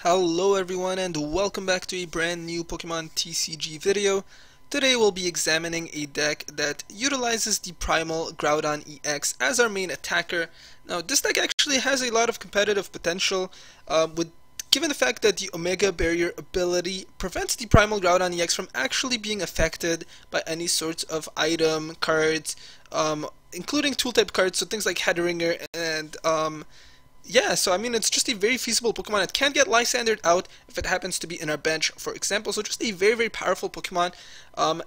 Hello everyone and welcome back to a brand new Pokemon TCG video. Today we'll be examining a deck that utilizes the Primal Groudon EX as our main attacker. Now this deck actually has a lot of competitive potential given the fact that the Omega Barrier ability prevents the Primal Groudon EX from actually being affected by any sorts of item, cards, including tool type cards, so things like Headringer and yeah, so I mean, it's just a very feasible Pokemon. It can get Lysandre'd out if it happens to be in our bench, for example. So just a very powerful Pokemon,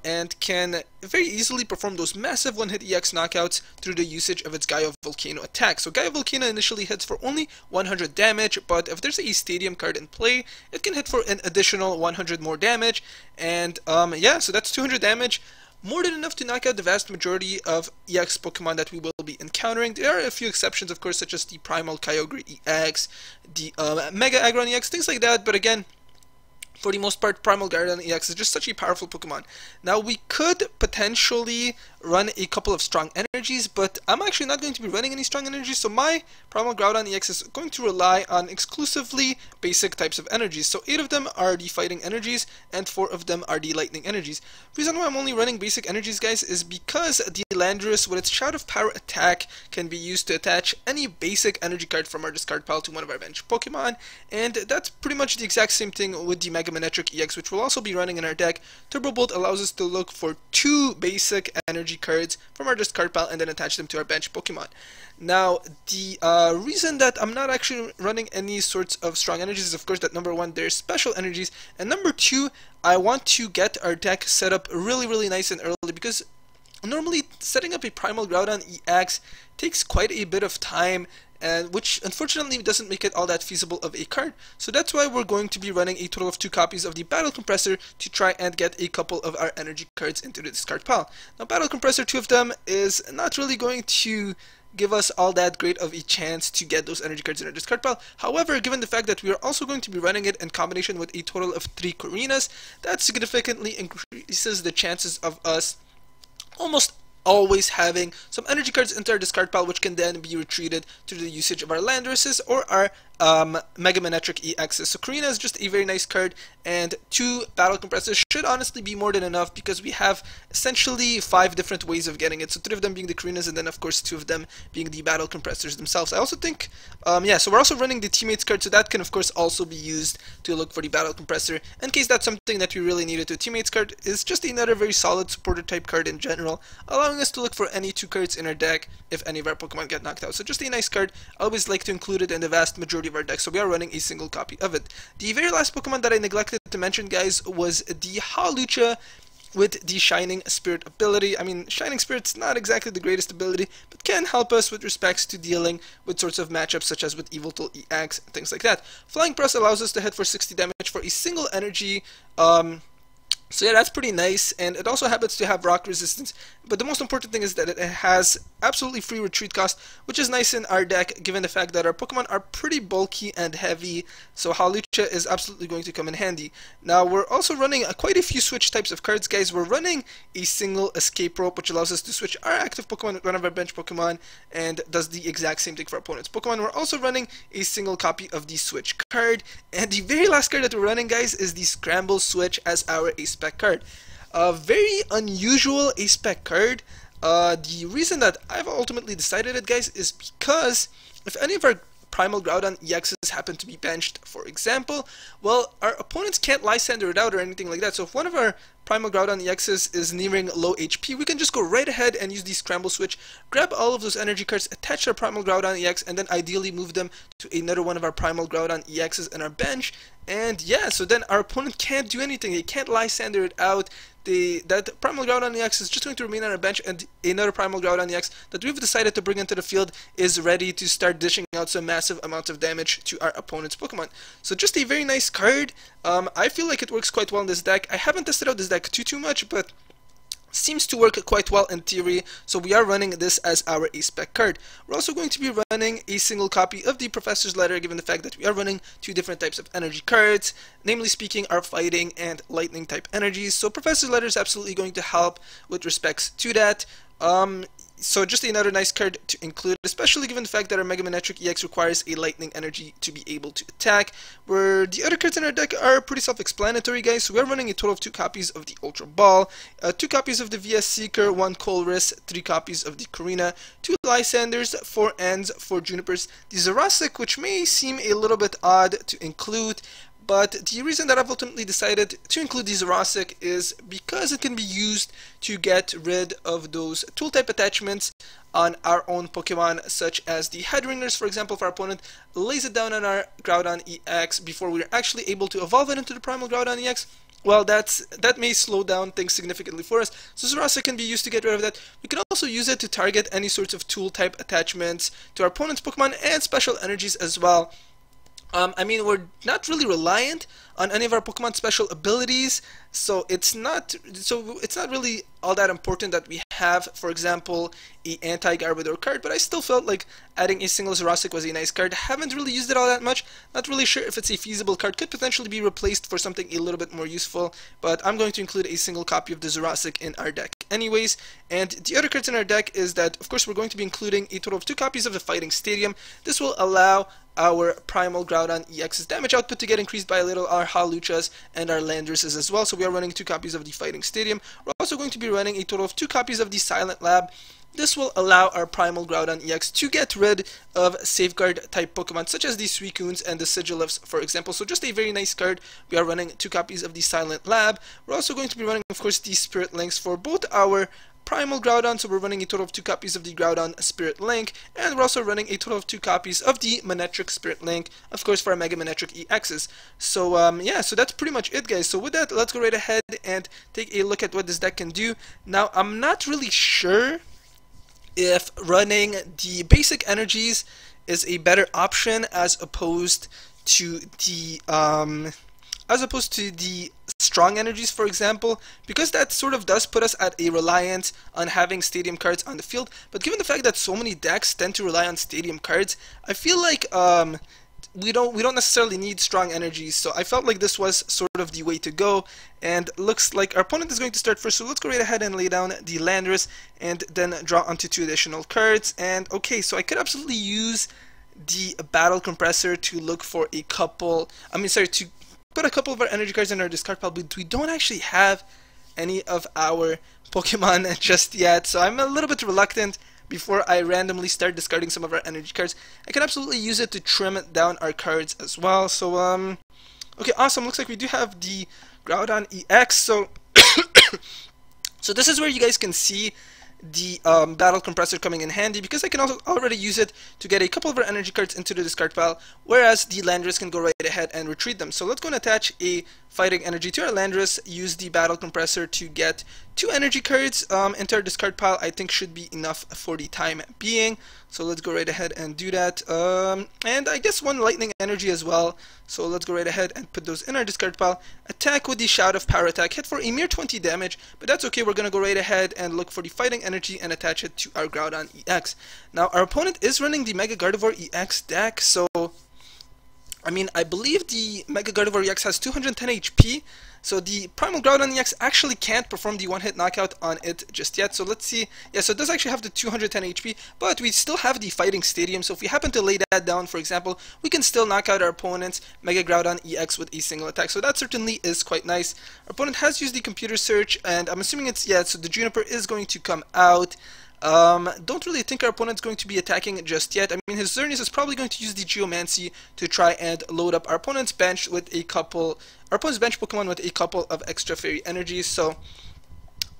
and can very easily perform those massive one-hit EX knockouts through the usage of its Gaia Volcano attack. So Gaia Volcano initially hits for only 100 damage, but if there's a Stadium card in play, it can hit for an additional 100 more damage. And yeah, so that's 200 damage. More than enough to knock out the vast majority of EX Pokemon that we will be encountering. There are a few exceptions, of course, such as the Primal Kyogre EX, the Mega Aggron EX, things like that, but again, for the most part, Primal Groudon EX is just such a powerful Pokemon. Now, we could potentially run a couple of strong energies, but I'm actually not going to be running any strong energies, so my Primal Groudon EX is going to rely on exclusively basic types of energies. So 8 of them are the fighting energies, and 4 of them are the lightning energies. The reason why I'm only running basic energies, guys, is because the Landorus, with its Shout of Power attack, can be used to attach any basic energy card from our discard pile to one of our bench Pokemon, and that's pretty much the exact same thing with the Mega Menacing EX, which we'll also be running in our deck. Turbo Bolt allows us to look for 2 basic energy cards from our discard pile and then attach them to our bench Pokemon. Now, the reason that I'm not actually running any sorts of strong energies is, of course, that number 1, there's special energies, and number 2, I want to get our deck set up really nice and early, because normally setting up a Primal Groudon EX takes quite a bit of time, and which unfortunately doesn't make it all that feasible of a card. So that's why we're going to be running a total of 2 copies of the Battle Compressor to try and get a couple of our energy cards into the discard pile. Now, Battle Compressor, 2 of them, is not really going to give us all that great of a chance to get those energy cards in our discard pile. However, given the fact that we are also going to be running it in combination with a total of 3 Korinas, that significantly increases the chances of us almost always having some energy cards into our discard pile, which can then be retreated through the usage of our Landoruses or our Mega Menacing EXs. So Korrina is just a very nice card, and 2 Battle Compressors should honestly be more than enough, because we have essentially 5 different ways of getting it. So 3 of them being the Korrinas, and then of course 2 of them being the Battle Compressors themselves. I also think, yeah, so we're also running the Teammates card, so that can of course also be used to look for the Battle Compressor in case that's something that we really needed to. Teammates card is just another very solid supporter type card in general, allowing us to look for any 2 cards in our deck if any of our Pokemon get knocked out. So just a nice card. I always like to include it in the vast majority of our deck, so we are running a single copy of it. The very last Pokemon that I neglected to mention, guys, was the Hawlucha with the Shining Spirit ability. I mean, Shining Spirit's not exactly the greatest ability, but can help us with respects to dealing with sorts of matchups such as with Yveltal EX and things like that. Flying Press allows us to hit for 60 damage for a single energy. So yeah, that's pretty nice, and it also happens to have rock resistance, but the most important thing is that it has absolutely free retreat cost, which is nice in our deck given the fact that our Pokemon are pretty bulky and heavy, so Hawlucha is absolutely going to come in handy. Now, we're also running quite a few switch types of cards, guys. We're running a single Escape Rope, which allows us to switch our active Pokemon with one of our bench Pokemon, and does the exact same thing for opponent's Pokemon. We're also running a single copy of the Switch card, and the very last card that we're running, guys, is the Scramble Switch as our Ace-Spec card. A very unusual Ace-Spec card. The reason that I've ultimately decided it, guys, is because if any of our Primal Groudon EXs happen to be benched, for example, well, our opponents can't Lysandre'd out or anything like that. So if one of our Primal Groudon EXs is nearing low HP, we can just go right ahead and use the Scramble Switch, grab all of those energy cards, attach our Primal Groudon EX, and then ideally move them to another one of our Primal Groudon EXs in our bench. And yeah, so then our opponent can't do anything. They can't Lysandre'd out. That Primal Groudon EX is just going to remain on our bench, and another Primal Groudon EX that we've decided to bring into the field is ready to start dishing out some massive amounts of damage to our opponent's Pokemon. So just a very nice card. I feel like it works quite well in this deck. I haven't tested out this deck too much, but seems to work quite well in theory, so we are running this as our Ace-Spec card. We're also going to be running a single copy of the Professor's Letter, given the fact that we are running 2 different types of energy cards, namely speaking our fighting and lightning type energies. So Professor's Letter is absolutely going to help with respects to that. So just another nice card to include, especially given the fact that our Mega Manectric EX requires a lightning energy to be able to attack, where the other cards in our deck are pretty self-explanatory, guys. So we're running a total of 2 copies of the Ultra Ball, 2 copies of the VS Seeker, 1 Colress, 3 copies of the Karina, 2 Lysandre's, 4 Ends, 4 Junipers, the Zerasik, which may seem a little bit odd to include, but the reason that I've ultimately decided to include the Zerasik is because it can be used to get rid of those tool type attachments on our own Pokemon, such as the Head Ringers, for example. If our opponent lays it down on our Groudon EX before we're actually able to evolve it into the Primal Groudon EX, well, that may slow down things significantly for us. So Zerasik can be used to get rid of that. We can also use it to target any sorts of tool type attachments to our opponent's Pokemon and special energies as well. I mean, we're not really reliant on any of our Pokemon special abilities, so it's not really all that important that we have, for example, a anti-Garbodor card, but I still felt like adding a single Zerasik was a nice card. Haven't really used it all that much, not really sure if it's a feasible card, could potentially be replaced for something a little bit more useful, but I'm going to include a single copy of the Zerasik in our deck anyways. And the other cards in our deck is that, of course, we're going to be including a total of 2 copies of the Fighting Stadium. This will allow our Primal Groudon EX's damage output to get increased by a little, our Hawluchas and our Landorses as well. So we are running 2 copies of the Fighting Stadium. We're also going to be running a total of 2 copies of the Silent Lab. This will allow our Primal Groudon EX to get rid of Safeguard type Pokemon such as the Suicunes and the Sigilifs, for example. So just a very nice card. We are running 2 copies of the Silent Lab. We're also going to be running, of course, the Spirit Links for both our Primal Groudon, so we're running a total of 2 copies of the Groudon Spirit Link, and we're also running a total of 2 copies of the Manectric Spirit Link, of course, for our Mega Manectric EXs. So yeah, so that's pretty much it, guys. So with that, let's go right ahead and take a look at what this deck can do. Now, I'm not really sure if running the basic energies is a better option as opposed to the strong energies, for example, because that sort of does put us at a reliance on having stadium cards on the field. But given the fact that so many decks tend to rely on stadium cards, I feel like we don't necessarily need strong energies. So I felt like this was sort of the way to go, and looks like our opponent is going to start first. So let's go right ahead and lay down the Landorus and then draw onto 2 additional cards. And okay, so I could absolutely use the Battle Compressor to look for a couple, to put a couple of our energy cards in our discard pile, but we don't actually have any of our Pokemon just yet, so I'm a little bit reluctant before I randomly start discarding some of our energy cards. I can absolutely use it to trim down our cards as well. So okay, awesome. Looks like we do have the Groudon EX. So so this is where you guys can see the Battle Compressor coming in handy, because I can also already use it to get a couple of our energy cards into the discard pile, whereas the Landorus can go right ahead and retreat them. So let's go and attach a Fighting Energy to our Landorus, use the Battle Compressor to get 2 energy cards into our discard pile. I think should be enough for the time being. So let's go right ahead and do that. And I guess 1 Lightning Energy as well. So let's go right ahead and put those in our discard pile. Attack with the Shout of Power Attack. Hit for a mere 20 damage, but that's okay. We're going to go right ahead and look for the Fighting Energy and attach it to our Groudon EX. Now, our opponent is running the Mega Gardevoir EX deck, so I mean, I believe the Mega Gardevoir EX has 210 HP, so the Primal Groudon EX actually can't perform the one-hit knockout on it just yet. So let's see. Yeah, so it does actually have the 210 HP, but we still have the Fighting Stadium, so if we happen to lay that down, for example, we can still knock out our opponent's Mega Groudon EX with a single attack. So that certainly is quite nice. Our opponent has used the computer search, and I'm assuming it's, yeah, so the Juniper is going to come out. Don't really think our opponent's going to be attacking just yet. I mean, his Xerneas is probably going to use the Geomancy to try and load up our opponent's bench with a couple, our opponent's bench Pokemon with a couple of extra Fairy Energies. So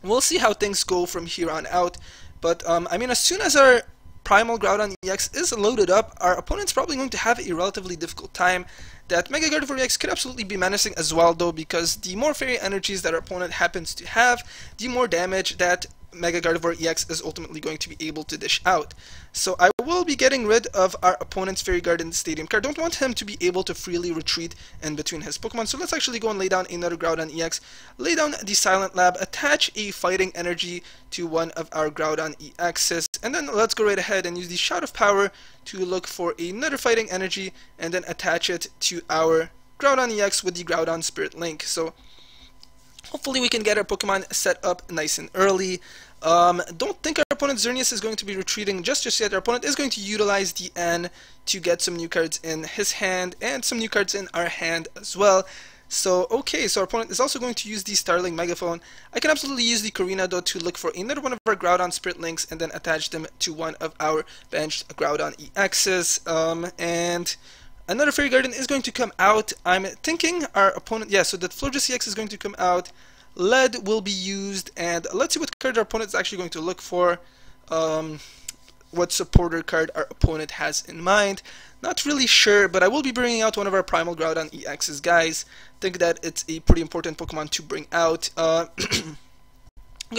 we'll see how things go from here on out. But I mean, as soon as our Primal Groudon EX is loaded up, our opponent's probably going to have a relatively difficult time. That Mega Gardevoir EX could absolutely be menacing as well, though, because the more Fairy Energies that our opponent happens to have, the more damage that Mega Gardevoir EX is ultimately going to be able to dish out. So I will be getting rid of our opponent's Fairy Garden Stadium card. Don't want him to be able to freely retreat in between his Pokemon. So let's actually go and lay down another Groudon EX, lay down the Silent Lab, attach a Fighting Energy to one of our Groudon EXs, and then let's go right ahead and use the Shout of Power to look for another Fighting Energy, and then attach it to our Groudon EX with the Groudon Spirit Link. So hopefully we can get our Pokemon set up nice and early. Don't think our opponent Xerneas is going to be retreating just yet. Our opponent is going to utilize the N to get some new cards in his hand and some new cards in our hand as well. So okay, so our opponent is also going to use the Starling Megaphone. I can absolutely use the Karina though to look for another one of our Groudon Spirit Links and then attach them to one of our benched Groudon EXs. And another Fairy Garden is going to come out. I'm thinking our opponent, yeah, so that Florges EX is going to come out. Lead will be used, and let's see what card our opponent is actually going to look for. What supporter card our opponent has in mind. Not really sure, but I will be bringing out one of our Primal Groudon EXs, guys. Think that it's a pretty important Pokemon to bring out. Okay,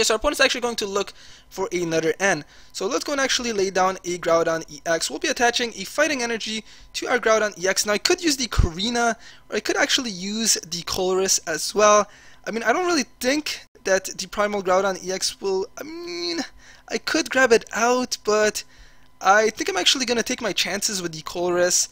so our opponent's actually going to look for another N. So let's go and actually lay down a Groudon EX. We'll be attaching a Fighting Energy to our Groudon EX. Now I could use the Karina, or I could actually use the Colress as well. I mean, I don't really think that the Primal Groudon EX will, I mean, I could grab it out, but I think I'm actually going to take my chances with the Colress,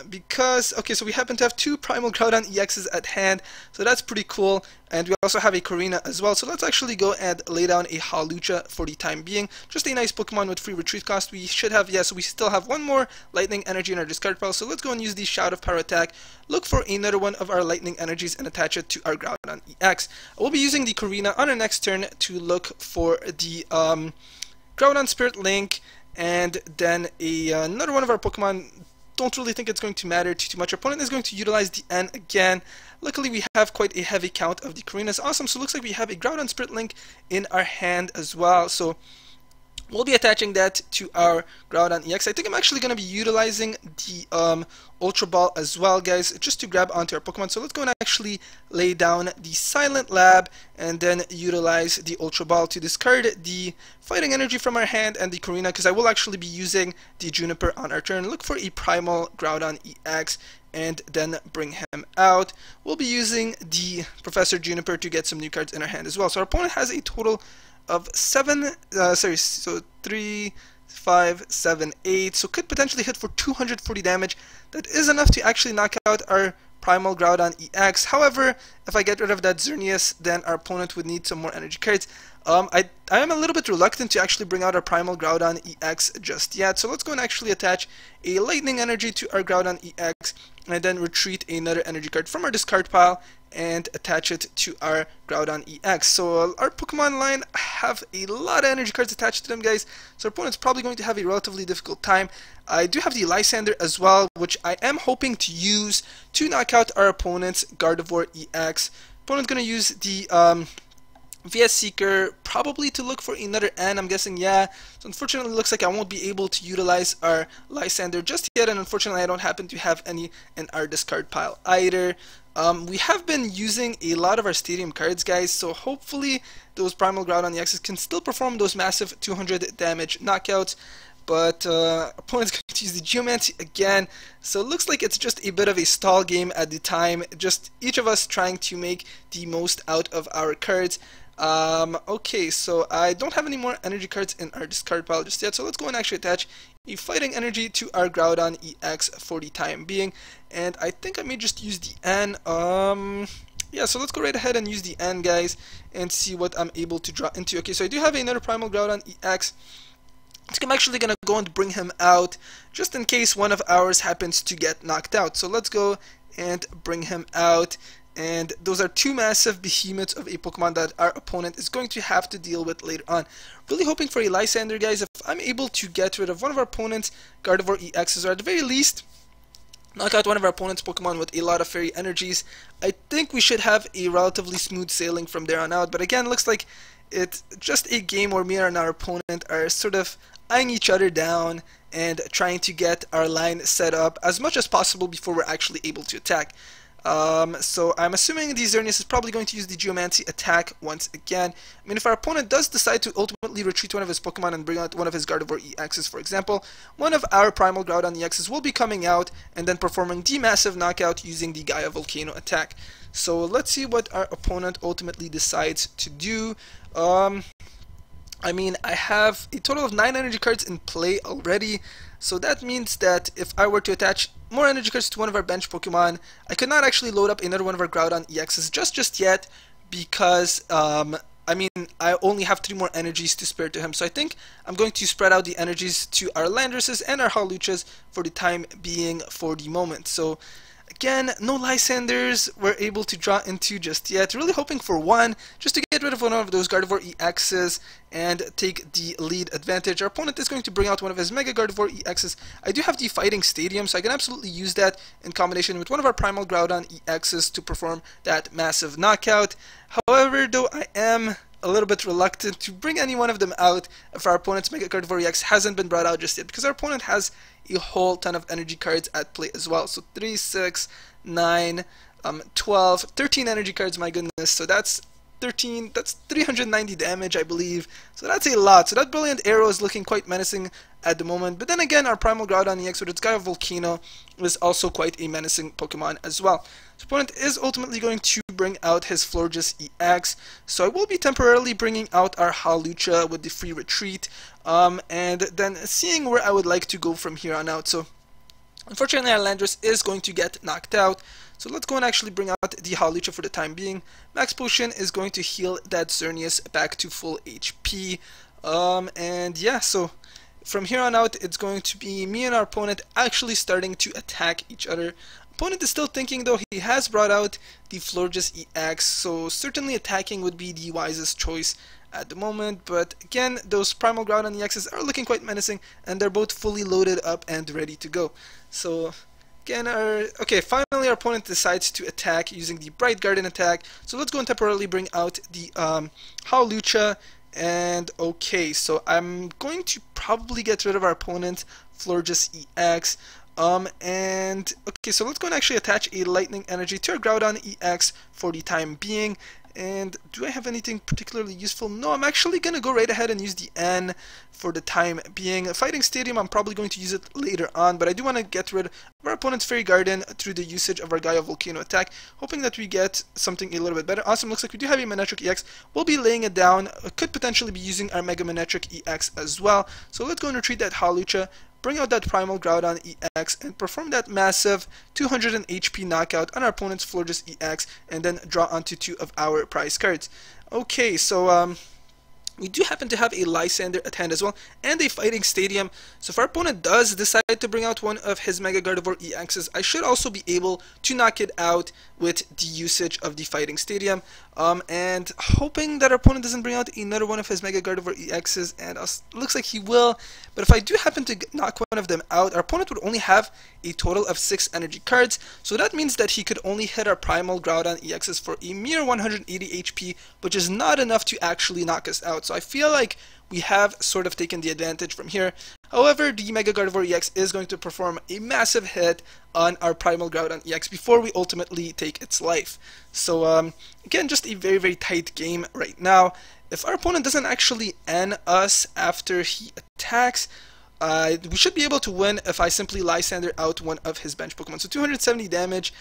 because, okay, so we happen to have two Primal Groudon EXs at hand, so that's pretty cool, and we also have a Karina as well, so let's actually go and lay down a Hawlucha for the time being. Just a nice Pokemon with free retreat cost. We should have, yeah, so we still have one more Lightning Energy in our discard pile, so let's go and use the Shout of Power Attack, look for another one of our Lightning Energies, and attach it to our Groudon EX. I will be using the Karina on our next turn to look for the Groudon Spirit Link, and then another one of our Pokemon. Don't really think it's going to matter too much. Our opponent is going to utilize the N again. Luckily, we have quite a heavy count of the Karinas. Awesome, so it looks like we have a Groudon Spirit Link in our hand as well. So we'll be attaching that to our Groudon EX. I think I'm actually going to be utilizing the Ultra Ball as well, guys, just to grab onto our Pokemon. So let's go and actually lay down the Silent Lab and then utilize the Ultra Ball to discard the Fighting Energy from our hand and the Karina, because I will actually be using the Juniper on our turn. Look for a Primal Groudon EX and then bring him out. We'll be using the Professor Juniper to get some new cards in our hand as well. So our opponent has a total of 3, 5, 7, 8, so could potentially hit for 240 damage. That is enough to actually knock out our Primal Groudon EX. However, if I get rid of that Xerneas, then our opponent would need some more energy cards. I am a little bit reluctant to actually bring out our Primal Groudon EX just yet, so let's go and actually attach a Lightning Energy to our Groudon EX and then retreat another energy card from our discard pile and attach it to our Groudon EX. So our Pokemon line have a lot of energy cards attached to them, guys, so our opponent's probably going to have a relatively difficult time. I do have the Lysandre'd as well, which I am hoping to use to knock out our opponent's Gardevoir EX. Opponent's going to use the VS Seeker, probably to look for another N, I'm guessing, yeah. So unfortunately it looks like I won't be able to utilize our Lysandre'd just yet, and unfortunately I don't happen to have any in our discard pile either. We have been using a lot of our Stadium cards, guys, so hopefully those Primal Groudon EXs can still perform those massive 200 damage knockouts. But opponent's going to use the Geomancy again, so it looks like it's just a bit of a stall game at the time, just each of us trying to make the most out of our cards. Okay, so I don't have any more energy cards in our discard pile just yet, so let's go and actually attach a Fighting Energy to our Groudon EX for the time being, and I think I may just use the N. Yeah, so let's go right ahead and use the N, guys, and see what I'm able to draw into. Okay, so I do have another Primal Groudon EX. So I'm actually going to go and bring him out just in case one of ours happens to get knocked out. So let's go and bring him out. And those are two massive behemoths of a Pokemon that our opponent is going to have to deal with later on. Really hoping for a Lysandre, guys. If I'm able to get rid of one of our opponent's Gardevoir EXs, or at the very least knock out one of our opponent's Pokemon with a lot of Fairy Energies, I think we should have a relatively smooth sailing from there on out. But again, looks like it's just a game where me and our opponent are sort of eyeing each other down and trying to get our line set up as much as possible before we're actually able to attack. So I'm assuming the Xerneas is probably going to use the Geomancy attack once again. I mean, if our opponent does decide to ultimately retreat one of his Pokemon and bring out one of his Gardevoir EXs, for example, one of our Primal Groudon EXs will be coming out and then performing the massive knockout using the Gaia Volcano attack. So let's see what our opponent ultimately decides to do. I mean, I have a total of 9 energy cards in play already, so that means that if I were to attach more energy cards to one of our bench Pokemon, I could not actually load up another one of our Groudon EXs just yet, because I mean, I only have 3 more energies to spare to him, so I think I'm going to spread out the energies to our Landresses and our Hawluchas for the time being for the moment. So again, no Lysanders we're able to draw into just yet. Really hoping for one, just to get rid of one of those Gardevoir EXs and take the lead advantage. Our opponent is going to bring out one of his Mega Gardevoir EXs. I do have the Fighting Stadium, so I can absolutely use that in combination with one of our Primal Groudon EXs to perform that massive knockout. However, though, I am a little bit reluctant to bring any one of them out if our opponent's Mega Gardevoir EX hasn't been brought out just yet, because our opponent has a whole ton of energy cards at play as well. So 3, 6, 9, 12, 13 energy cards, my goodness. So that's 13, that's 390 damage, I believe. So that's a lot. So that Brilliant Arrow is looking quite menacing at the moment. But then again, our Primal Groudon EX with its Gaia Volcano is also quite a menacing Pokemon as well. So opponent is ultimately going to bring out his Florges EX. So I will be temporarily bringing out our Hawlucha with the free retreat. And then seeing where I would like to go from here on out. So unfortunately, our Landorus is going to get knocked out. So let's go and actually bring out the Hawlucha for the time being. Max Potion is going to heal that Xerneas back to full HP. And yeah, so from here on out, it's going to be me and our opponent actually starting to attack each other. Opponent is still thinking, though. He has brought out the Florges EX, so certainly attacking would be the wisest choice at the moment. But again, those Primal Groudon EXs are looking quite menacing, and they're both fully loaded up and ready to go. So again, okay, finally our opponent decides to attack using the Bright Garden attack. So let's go and temporarily bring out the Hawlucha. And okay, so I'm going to probably get rid of our opponent's Florges EX. And okay, so let's go and actually attach a Lightning Energy to our Groudon EX for the time being. And do I have anything particularly useful? No, I'm actually going to go right ahead and use the N for the time being. Fighting Stadium, I'm probably going to use it later on, but I do want to get rid of our opponent's Fairy Garden through the usage of our Gaia Volcano attack, hoping that we get something a little bit better. Awesome, looks like we do have a Manectric EX. We'll be laying it down. Could potentially be using our Mega Manectric EX as well. So let's go and retreat that Hawlucha, bring out that Primal Groudon EX, and perform that massive 200 HP knockout on our opponent's Florges EX, and then draw onto 2 of our prize cards. Okay, so we do happen to have a Lysander at hand as well, and a Fighting Stadium. So if our opponent does decide to bring out one of his Mega Gardevoir EXs, I should also be able to knock it out with the usage of the Fighting Stadium. And hoping that our opponent doesn't bring out another one of his Mega Gardevoir EXs, and looks like he will. But if I do happen to knock one of them out, our opponent would only have a total of 6 energy cards, so that means that he could only hit our Primal Groudon EXs for a mere 180 HP, which is not enough to actually knock us out. So I feel like we have sort of taken the advantage from here. However, the Mega Gardevoir EX is going to perform a massive hit on our Primal Groudon EX before we ultimately take its life. So again, just a very, very tight game right now. If our opponent doesn't actually end us after he attacks, we should be able to win if I simply Lysander out one of his bench Pokemon. So 270 damage,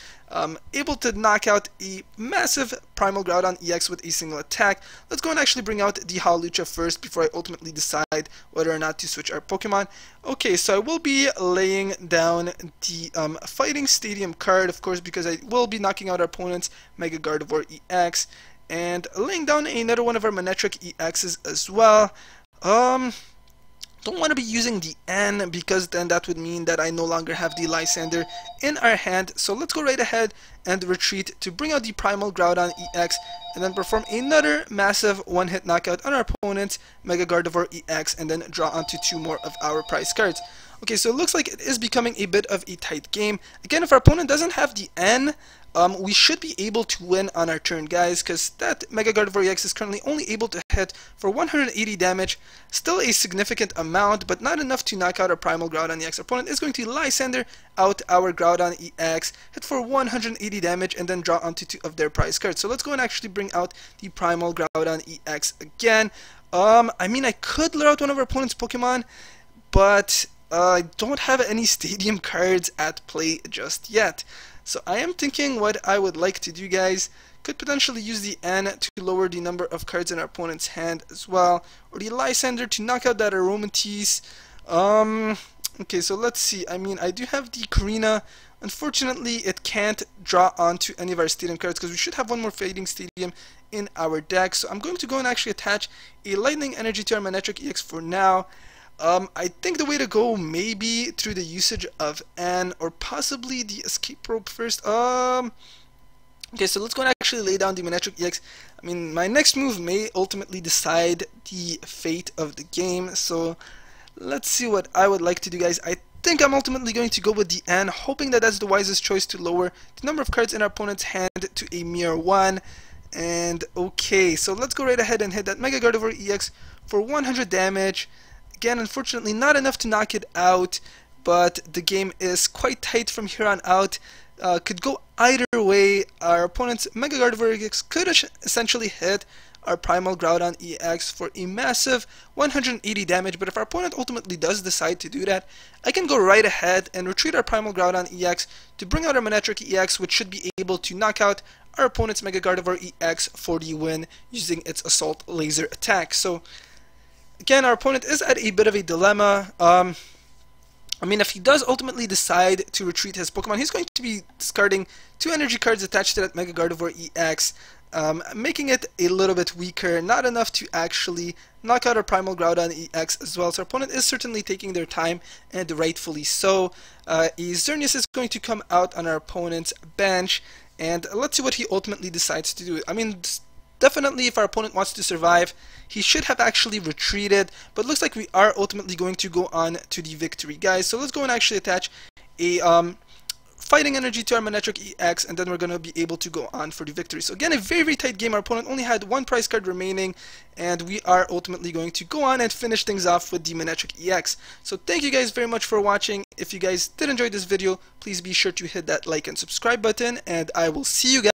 able to knock out a massive Primal Groudon EX with a single attack. Let's go and actually bring out the Hawlucha first before I ultimately decide whether or not to switch our Pokemon. Okay, so I will be laying down the Fighting Stadium card, of course, because I will be knocking out our opponent's Mega Gardevoir EX, and laying down another one of our Manectric EXs as well. Don't want to be using the N, because then that would mean that I no longer have the Lysander in our hand. So let's go right ahead and retreat to bring out the Primal Groudon EX, and then perform another massive one-hit knockout on our opponent's Mega Gardevoir EX, and then draw onto 2 more of our prize cards. Okay, so it looks like it is becoming a bit of a tight game. Again, if our opponent doesn't have the N, we should be able to win on our turn, guys, because that Mega Gardevoir EX is currently only able to hit for 180 damage. Still a significant amount, but not enough to knock out our Primal Groudon EX. Our opponent is going to Lysander out our Groudon EX, hit for 180 damage, and then draw onto 2 of their prize cards. So let's go and actually bring out the Primal Groudon EX again. I mean, I could lure out one of our opponent's Pokemon, but I don't have any Stadium cards at play just yet. So I am thinking what I would like to do, guys. Could potentially use the N to lower the number of cards in our opponent's hand as well, or the Lysander to knock out that Aromatisse. Okay, so let's see. I mean, I do have the Karina Unfortunately, it can't draw onto any of our stadium cards because we should have one more Fading Stadium in our deck. So I'm going to go and actually attach a Lightning Energy to our Manectric EX for now. I think the way to go may be through the usage of N or possibly the Escape Rope first. Okay, so let's go and actually lay down the Manectric EX. I mean, my next move may ultimately decide the fate of the game, so let's see what I would like to do, guys. I think I'm ultimately going to go with the N, hoping that that's the wisest choice to lower the number of cards in our opponent's hand to a mere 1. And okay, so let's go right ahead and hit that Mega Gardevoir EX for 100 damage. Again, unfortunately not enough to knock it out, but the game is quite tight from here on out. Could go either way. Our opponent's Mega Gardevoir EX could essentially hit our Primal Groudon EX for a massive 180 damage, but if our opponent ultimately does decide to do that, I can go right ahead and retreat our Primal Groudon EX to bring out our Manectric EX, which should be able to knock out our opponent's Mega Gardevoir EX for the win using its Assault Laser attack. So again, our opponent is at a bit of a dilemma. I mean, if he does ultimately decide to retreat his Pokemon, he's going to be discarding 2 energy cards attached to that Mega Gardevoir EX, making it a little bit weaker, not enough to actually knock out our Primal Groudon EX as well. So our opponent is certainly taking their time, and rightfully so. Xerneas is going to come out on our opponent's bench, and let's see what he ultimately decides to do. I mean, definitely, if our opponent wants to survive, he should have actually retreated, but looks like we are ultimately going to go on to the victory, guys. So let's go and actually attach a Fighting Energy to our Manectric EX, and then we're going to be able to go on for the victory. So again, a very, very tight game. Our opponent only had 1 prize card remaining, and we are ultimately going to go on and finish things off with the Manectric EX. So thank you guys very much for watching. If you guys did enjoy this video, please be sure to hit that like and subscribe button, and I will see you guys